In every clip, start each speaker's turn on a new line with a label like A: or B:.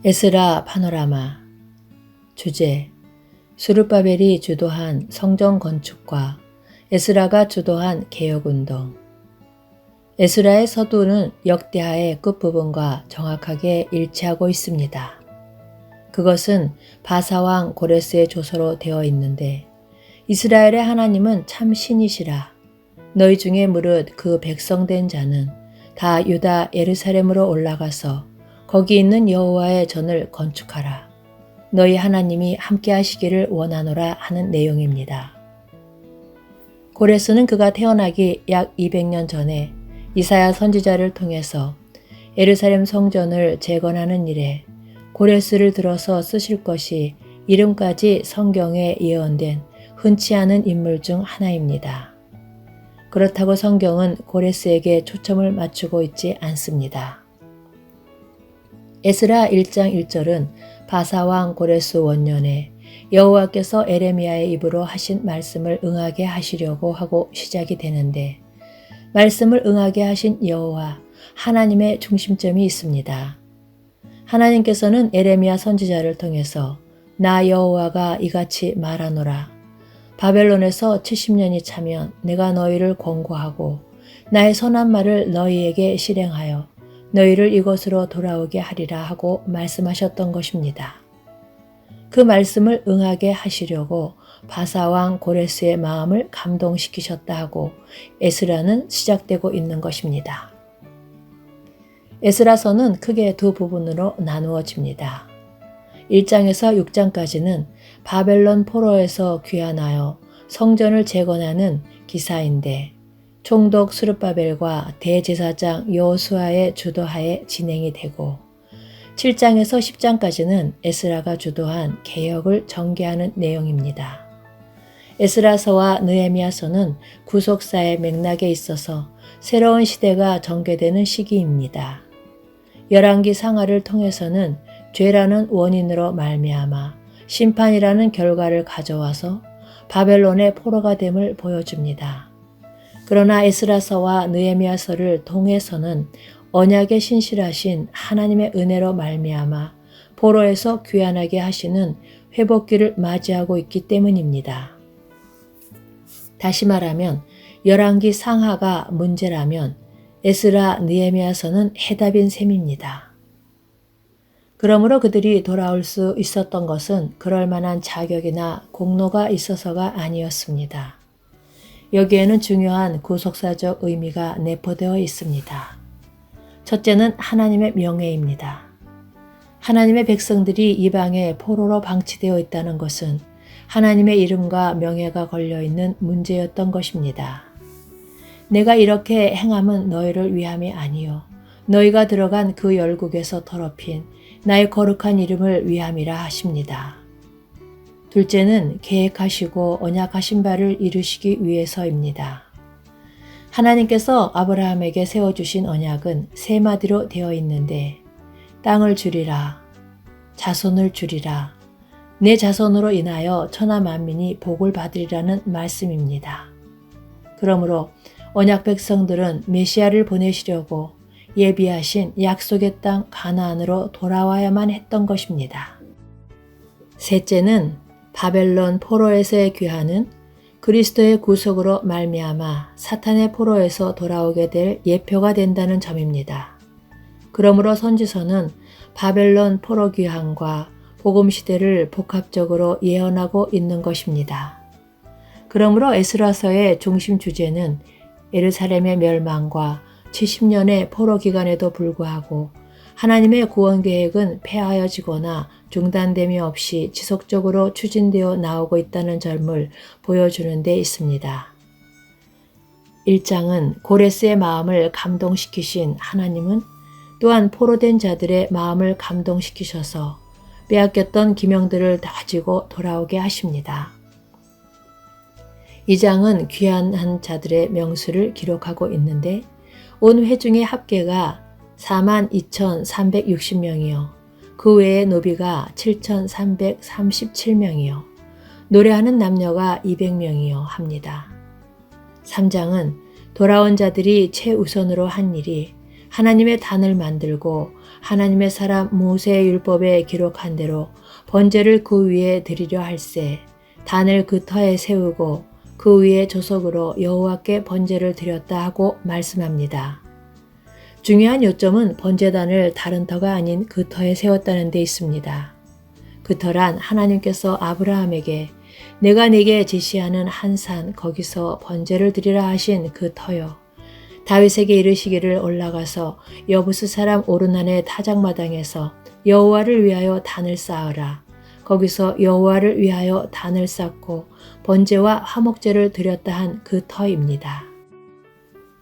A: 에스라 파노라마. 주제: 스룹바벨이 주도한 성전 건축과 에스라가 주도한 개혁운동. 에스라의 서두는 역대하의 끝부분과 정확하게 일치하고 있습니다. 그것은 바사왕 고레스의 조서로 되어 있는데, 이스라엘의 하나님은 참 신이시라. 너희 중에 무릇 그 백성된 자는 다 유다 예루살렘으로 올라가서 거기 있는 여호와의 전을 건축하라. 너희 하나님이 함께 하시기를 원하노라 하는 내용입니다. 고레스는 그가 태어나기 약 200년 전에 이사야 선지자를 통해서 예루살렘 성전을 재건하는 일에 고레스를 들어서 쓰실 것이 이름까지 성경에 예언된 흔치 않은 인물 중 하나입니다. 그렇다고 성경은 고레스에게 초점을 맞추고 있지 않습니다. 에스라 1장 1절은 바사왕 고레스 원년에 여호와께서 에레미야의 입으로 하신 말씀을 응하게 하시려고 하고 시작이 되는데, 말씀을 응하게 하신 여호와 하나님의 중심점이 있습니다. 하나님께서는 에레미야 선지자를 통해서 나 여호와가 이같이 말하노라. 바벨론에서 70년이 차면 내가 너희를 권고하고 나의 선한 말을 너희에게 실행하여 너희를 이곳으로 돌아오게 하리라 하고 말씀하셨던 것입니다. 그 말씀을 응하게 하시려고 바사왕 고레스의 마음을 감동시키셨다 하고 에스라는 시작되고 있는 것입니다. 에스라서는 크게 두 부분으로 나누어집니다. 1장에서 6장까지는 바벨론 포로에서 귀환하여 성전을 재건하는 기사인데, 총독 스룹바벨과 대제사장 여호수아의 주도하에 진행이 되고, 7장에서 10장까지는 에스라가 주도한 개혁을 전개하는 내용입니다. 에스라서와 느헤미야서는 구속사의 맥락에 있어서 새로운 시대가 전개되는 시기입니다. 열왕기 상하를 통해서는 죄라는 원인으로 말미암아 심판이라는 결과를 가져와서 바벨론의 포로가 됨을 보여줍니다. 그러나 에스라서와 느헤미야서를 통해서는 언약의 신실하신 하나님의 은혜로 말미암아 포로에서 귀환하게 하시는 회복기를 맞이하고 있기 때문입니다. 다시 말하면 열왕기 상하가 문제라면 에스라 느헤미야서는 해답인 셈입니다. 그러므로 그들이 돌아올 수 있었던 것은 그럴 만한 자격이나 공로가 있어서가 아니었습니다. 여기에는 중요한 구속사적 의미가 내포되어 있습니다. 첫째는 하나님의 명예입니다. 하나님의 백성들이 이방의 포로로 방치되어 있다는 것은 하나님의 이름과 명예가 걸려있는 문제였던 것입니다. 내가 이렇게 행함은 너희를 위함이 아니요 너희가 들어간 그 열국에서 더럽힌 나의 거룩한 이름을 위함이라 하십니다. 둘째는 계획하시고 언약하신 바를 이루시기 위해서입니다. 하나님께서 아브라함에게 세워주신 언약은 세 마디로 되어 있는데, 땅을 주리라, 자손을 주리라, 내 자손으로 인하여 천하 만민이 복을 받으리라는 말씀입니다. 그러므로 언약 백성들은 메시아를 보내시려고 예비하신 약속의 땅 가나안으로 돌아와야만 했던 것입니다. 셋째는 바벨론 포로에서의 귀환은 그리스도의 구속으로 말미암아 사탄의 포로에서 돌아오게 될 예표가 된다는 점입니다. 그러므로 선지서는 바벨론 포로 귀환과 복음 시대를 복합적으로 예언하고 있는 것입니다. 그러므로 에스라서의 중심 주제는 예루살렘의 멸망과 70년의 포로 기간에도 불구하고 하나님의 구원 계획은 폐하여지거나 중단됨이 없이 지속적으로 추진되어 나오고 있다는 점을 보여주는 데 있습니다. 1장은 고레스의 마음을 감동시키신 하나님은 또한 포로된 자들의 마음을 감동시키셔서 빼앗겼던 기명들을 가지고 돌아오게 하십니다. 2장은 귀환한 자들의 명수를 기록하고 있는데, 온 회중의 합계가 42,360명이요 그 외의 노비가 7,337명이요 노래하는 남녀가 200명이요 합니다. 3장은 돌아온 자들이 최우선으로 한 일이 하나님의 단을 만들고 하나님의 사람 모세의 율법에 기록한 대로 번제를 그 위에 드리려 할세 단을 그 터에 세우고 그 위에 조석으로 여호와께 번제를 드렸다 하고 말씀합니다. 중요한 요점은 번제단을 다른 터가 아닌 그 터에 세웠다는 데 있습니다. 그 터란 하나님께서 아브라함에게 내가 네게 제시하는 한 산 거기서 번제를 드리라 하신 그 터요. 다윗에게 이르시기를 올라가서 여부스 사람 오르난의 타작마당에서 여호와를 위하여 단을 쌓으라. 거기서 여호와를 위하여 단을 쌓고 번제와 화목제를 드렸다 한 그 터입니다.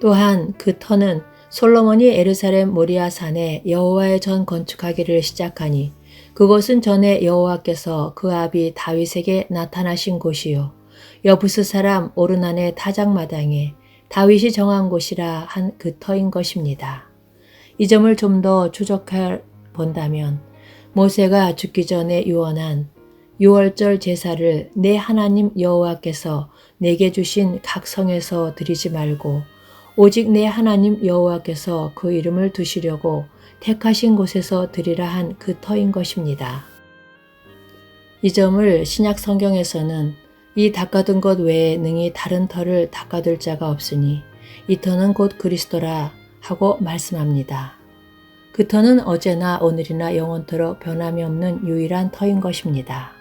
A: 또한 그 터는 솔로몬이 예루살렘 모리아산에 여호와의 전 건축하기를 시작하니 그곳은 전에 여호와께서 그 아비 다윗에게 나타나신 곳이요 여부스 사람 오르난의 타작마당에 다윗이 정한 곳이라 한 그 터인 것입니다. 이 점을 좀 더 추적해 본다면 모세가 죽기 전에 유언한 6월절 제사를 내 하나님 여호와께서 내게 주신 각 성에서 드리지 말고 오직 내 하나님 여호와께서 그 이름을 두시려고 택하신 곳에서 드리라 한 그 터인 것입니다. 이 점을 신약 성경에서는 이 닦아둔 것 외에 능히 다른 터를 닦아둘 자가 없으니 이 터는 곧 그리스도라 하고 말씀합니다. 그 터는 어제나 오늘이나 영원토록 변함이 없는 유일한 터인 것입니다.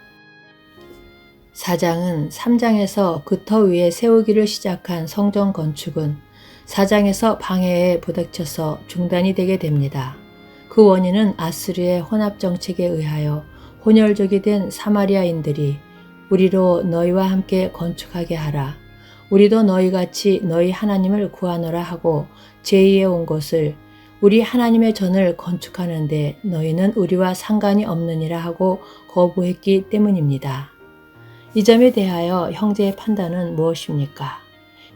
A: 4장은 3장에서 그 터 위에 세우기를 시작한 성전 건축은 4장에서 방해에 부닥쳐서 중단이 되게 됩니다. 그 원인은 아수르의 혼합 정책에 의하여 혼혈족이 된 사마리아인들이 우리로 너희와 함께 건축하게 하라. 우리도 너희같이 너희 하나님을 구하노라 하고 제의해 온 것을 우리 하나님의 전을 건축하는데 너희는 우리와 상관이 없느니라 하고 거부했기 때문입니다. 이 점에 대하여 형제의 판단은 무엇입니까?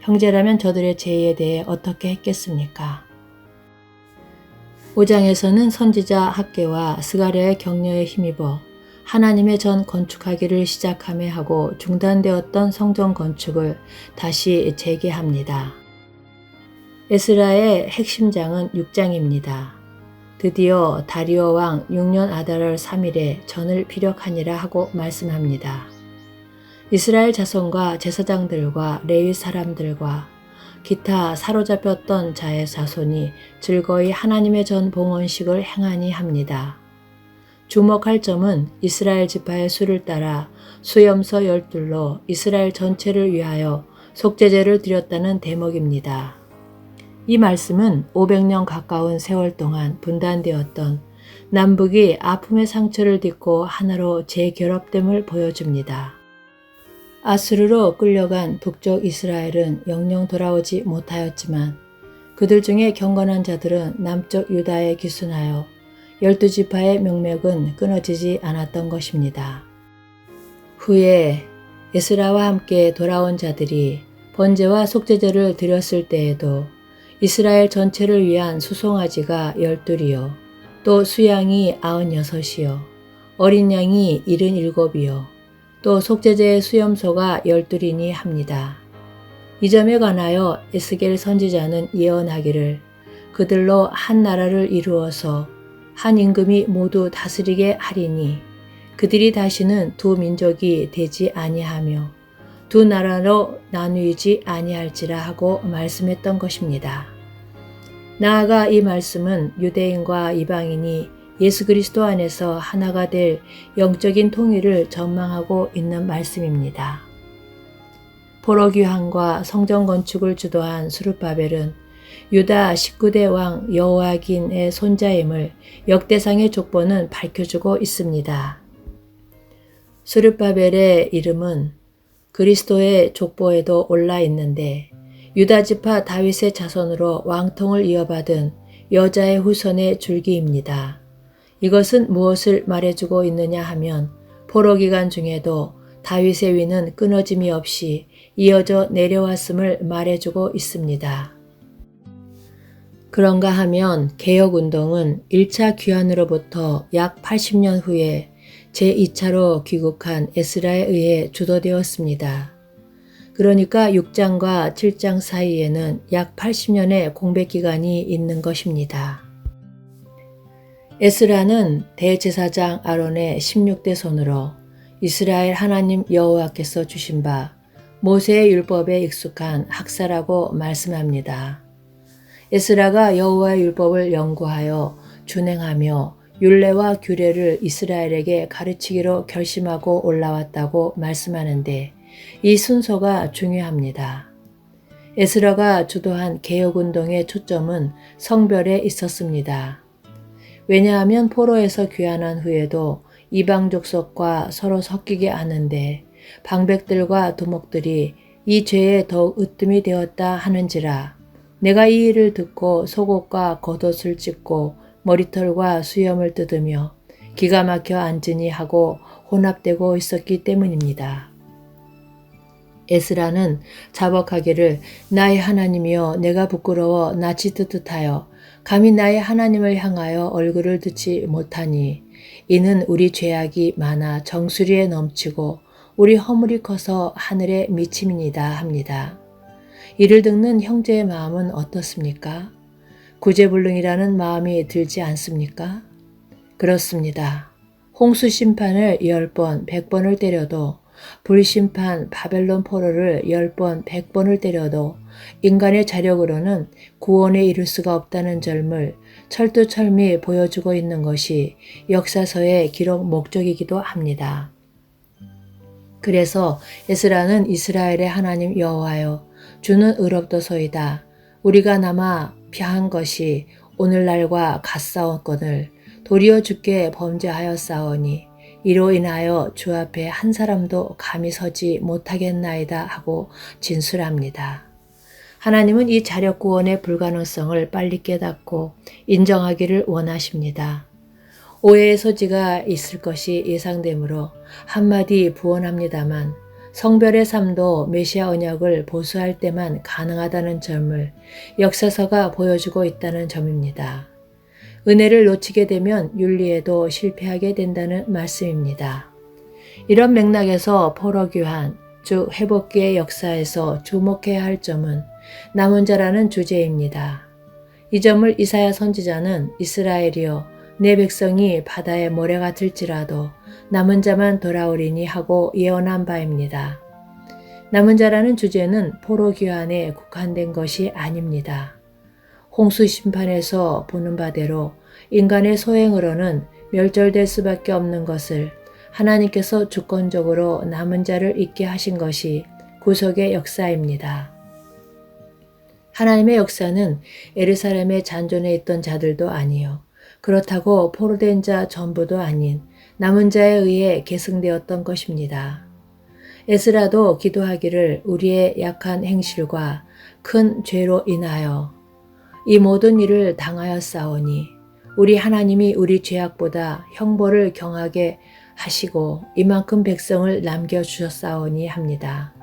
A: 형제라면 저들의 제의에 대해 어떻게 했겠습니까? 5장에서는 선지자 학개와 스가랴의 격려에 힘입어 하나님의 전 건축하기를 시작하며 하고 중단되었던 성전 건축을 다시 재개합니다. 에스라의 핵심장은 6장입니다. 드디어 다리오 왕 6년 아달월 3일에 전을 피력하니라 하고 말씀합니다. 이스라엘 자손과 제사장들과 레위 사람들과 기타 사로잡혔던 자의 자손이 즐거이 하나님의 전 봉헌식을 행하니 합니다. 주목할 점은 이스라엘 지파의 수를 따라 수염소 12로 이스라엘 전체를 위하여 속죄제를 드렸다는 대목입니다. 이 말씀은 500년 가까운 세월 동안 분단되었던 남북이 아픔의 상처를 딛고 하나로 재결합됨을 보여줍니다. 아수르로 끌려간 북쪽 이스라엘은 영영 돌아오지 못하였지만 그들 중에 경건한 자들은 남쪽 유다에 기순하여 12지파의 명맥은 끊어지지 않았던 것입니다. 후에 에스라와 함께 돌아온 자들이 번제와 속죄제를 드렸을 때에도 이스라엘 전체를 위한 수송아지가 12이요 또 수양이 96이요 어린 양이 77이요 또 속죄제의 수염소가 12이니 합니다. 이 점에 관하여 에스겔 선지자는 예언하기를 그들로 한 나라를 이루어서 한 임금이 모두 다스리게 하리니 그들이 다시는 두 민족이 되지 아니하며 두 나라로 나누이지 아니할지라 하고 말씀했던 것입니다. 나아가 이 말씀은 유대인과 이방인이 예수 그리스도 안에서 하나가 될 영적인 통일을 전망하고 있는 말씀입니다. 포로귀환과 성전 건축을 주도한 스룹바벨은 유다 19대 왕 여호아긴의 손자임을 역대상의 족보는 밝혀주고 있습니다. 스룹바벨의 이름은 그리스도의 족보에도 올라 있는데 유다 지파 다윗의 자손으로 왕통을 이어받은 여자의 후손의 줄기입니다. 이것은 무엇을 말해주고 있느냐 하면 포로 기간 중에도 다윗의 위는 끊어짐이 없이 이어져 내려왔음을 말해주고 있습니다. 그런가 하면 개혁운동은 1차 귀환으로부터 약 80년 후에 제2차로 귀국한 에스라에 의해 주도되었습니다. 그러니까 6장과 7장 사이에는 약 80년의 공백 기간이 있는 것입니다. 에스라는 대제사장 아론의 16대 손으로 이스라엘 하나님 여호와께서 주신 바 모세의 율법에 익숙한 학사라고 말씀합니다. 에스라가 여호와의 율법을 연구하여 준행하며 율례와 규례를 이스라엘에게 가르치기로 결심하고 올라왔다고 말씀하는데 이 순서가 중요합니다. 에스라가 주도한 개혁운동의 초점은 성별에 있었습니다. 왜냐하면 포로에서 귀환한 후에도 이방 족속과 서로 섞이게 하는데 방백들과 두목들이 이 죄에 더욱 으뜸이 되었다 하는지라 내가 이 일을 듣고 속옷과 겉옷을 찢고 머리털과 수염을 뜯으며 기가 막혀 앉으니 하고 혼합되고 있었기 때문입니다. 에스라는 자복하기를 나의 하나님이여 내가 부끄러워 낯이 뜨뜻하여 감히 나의 하나님을 향하여 얼굴을 드지 못하니 이는 우리 죄악이 많아 정수리에 넘치고 우리 허물이 커서 하늘에 미침이니이다 합니다. 이를 듣는 형제의 마음은 어떻습니까? 구제불능이라는 마음이 들지 않습니까? 그렇습니다. 홍수 심판을 10번, 100번을 때려도 불심판 바벨론 포로를 10번, 100번을 때려도 인간의 자력으로는 구원에 이를 수가 없다는 점을 철두철미 보여주고 있는 것이 역사서의 기록 목적이기도 합니다. 그래서 에스라는 이스라엘의 하나님 여호와여 주는 의롭도소이다. 우리가 남아 피한 것이 오늘날과 같사온건을 도리어 주께 범죄하였사오니 이로 인하여 주 앞에 한 사람도 감히 서지 못하겠나이다 하고 진술합니다. 하나님은 이 자력 구원의 불가능성을 빨리 깨닫고 인정하기를 원하십니다. 오해의 소지가 있을 것이 예상되므로 한마디 부언합니다만 성별의 삶도 메시아 언약을 보수할 때만 가능하다는 점을 역사서가 보여주고 있다는 점입니다. 은혜를 놓치게 되면 윤리에도 실패하게 된다는 말씀입니다. 이런 맥락에서 포로귀환, 즉 회복기의 역사에서 주목해야 할 점은 남은 자라는 주제입니다. 이 점을 이사야 선지자는 이스라엘이여 내 백성이 바다의 모래가 들지라도 남은 자만 돌아오리니 하고 예언한 바입니다. 남은 자라는 주제는 포로귀환에 국한된 것이 아닙니다. 홍수 심판에서 보는 바대로 인간의 소행으로는 멸절될 수밖에 없는 것을 하나님께서 주권적으로 남은 자를 있게 하신 것이 구속의 역사입니다. 하나님의 역사는 예루살렘에 잔존해 있던 자들도 아니요 그렇다고 포로된 자 전부도 아닌 남은 자에 의해 계승되었던 것입니다. 에스라도 기도하기를 우리의 약한 행실과 큰 죄로 인하여 이 모든 일을 당하였사오니 우리 하나님이 우리 죄악보다 형벌을 경하게 하시고 이만큼 백성을 남겨주셨사오니 합니다.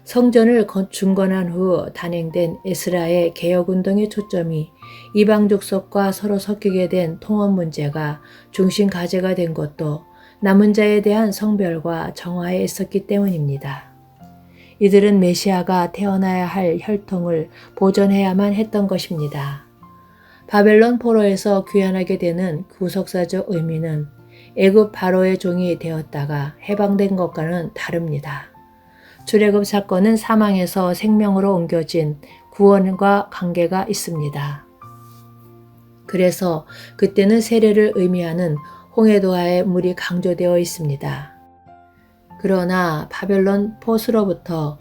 A: 성전을 중건한 후 단행된 에스라의 개혁운동의 초점이 이방 족속과 서로 섞이게 된 통합 문제가 중심 과제가 된 것도 남은 자에 대한 성별과 정화에 있었기 때문입니다. 이들은 메시아가 태어나야 할 혈통을 보존해야만 했던 것입니다. 바벨론 포로에서 귀환하게 되는 구속사적 의미는 애굽 바로의 종이 되었다가 해방된 것과는 다릅니다. 출애굽 사건은 사망에서 생명으로 옮겨진 구원과 관계가 있습니다. 그래서 그때는 세례를 의미하는 홍해도하의 물이 강조되어 있습니다. 그러나 바벨론 포수로부터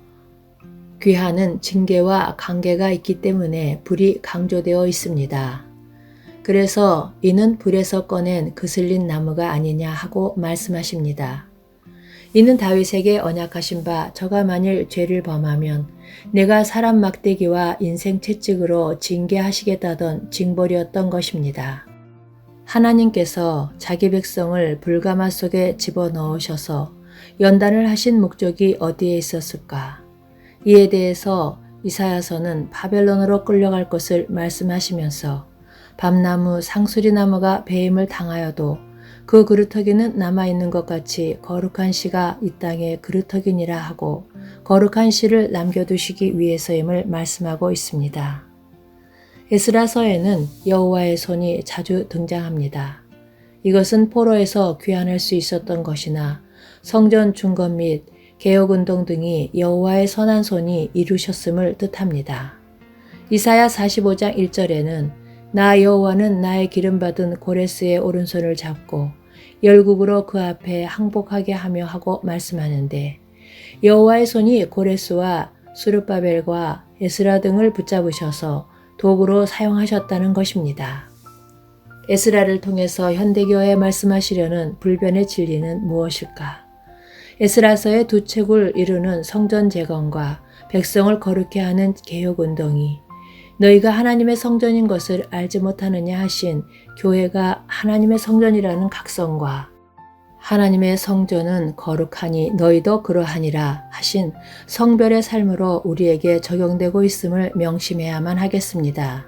A: 귀환은 징계와 관계가 있기 때문에 불이 강조되어 있습니다. 그래서 이는 불에서 꺼낸 그슬린 나무가 아니냐 하고 말씀하십니다. 이는 다윗에게 언약하신 바 저가 만일 죄를 범하면 내가 사람 막대기와 인생 채찍으로 징계하시겠다던 징벌이었던 것입니다. 하나님께서 자기 백성을 불가마 속에 집어넣으셔서 연단을 하신 목적이 어디에 있었을까? 이에 대해서 이사야서는 바벨론으로 끌려갈 것을 말씀하시면서 밤나무 상수리나무가 배임을 당하여도 그 그루터기는 남아있는 것 같이 거룩한 씨가 이 땅에 그루터기니라 하고 거룩한 씨를 남겨두시기 위해서임을 말씀하고 있습니다. 에스라서에는 여호와의 손이 자주 등장합니다. 이것은 포로에서 귀환할 수 있었던 것이나 성전 중건 및 개혁운동 등이 여호와의 선한 손이 이루셨음을 뜻합니다. 이사야 45장 1절에는 나 여호와는 나의 기름받은 고레스의 오른손을 잡고 열국으로 그 앞에 항복하게 하며 하고 말씀하는데 여호와의 손이 고레스와 수르바벨과 에스라 등을 붙잡으셔서 도구로 사용하셨다는 것입니다. 에스라를 통해서 현대교회에 말씀하시려는 불변의 진리는 무엇일까? 에스라서의 두 책을 이루는 성전 재건과 백성을 거룩해 하는 개혁운동이 너희가 하나님의 성전인 것을 알지 못하느냐 하신 교회가 하나님의 성전이라는 각성과 하나님의 성전은 거룩하니 너희도 그러하니라 하신 성별의 삶으로 우리에게 적용되고 있음을 명심해야만 하겠습니다.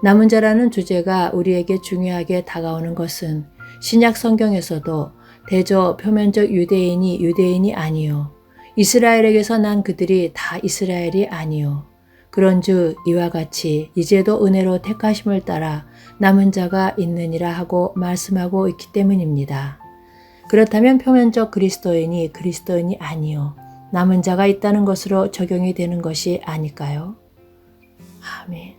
A: 남은 자라는 주제가 우리에게 중요하게 다가오는 것은 신약 성경에서도 대저 표면적 유대인이 아니요 이스라엘에게서 난 그들이 다 이스라엘이 아니요 그런즉 이와 같이 이제도 은혜로 택하심을 따라 남은 자가 있느니라 하고 말씀하고 있기 때문입니다. 그렇다면 표면적 그리스도인이 아니요 남은 자가 있다는 것으로 적용이 되는 것이 아닐까요? 아멘.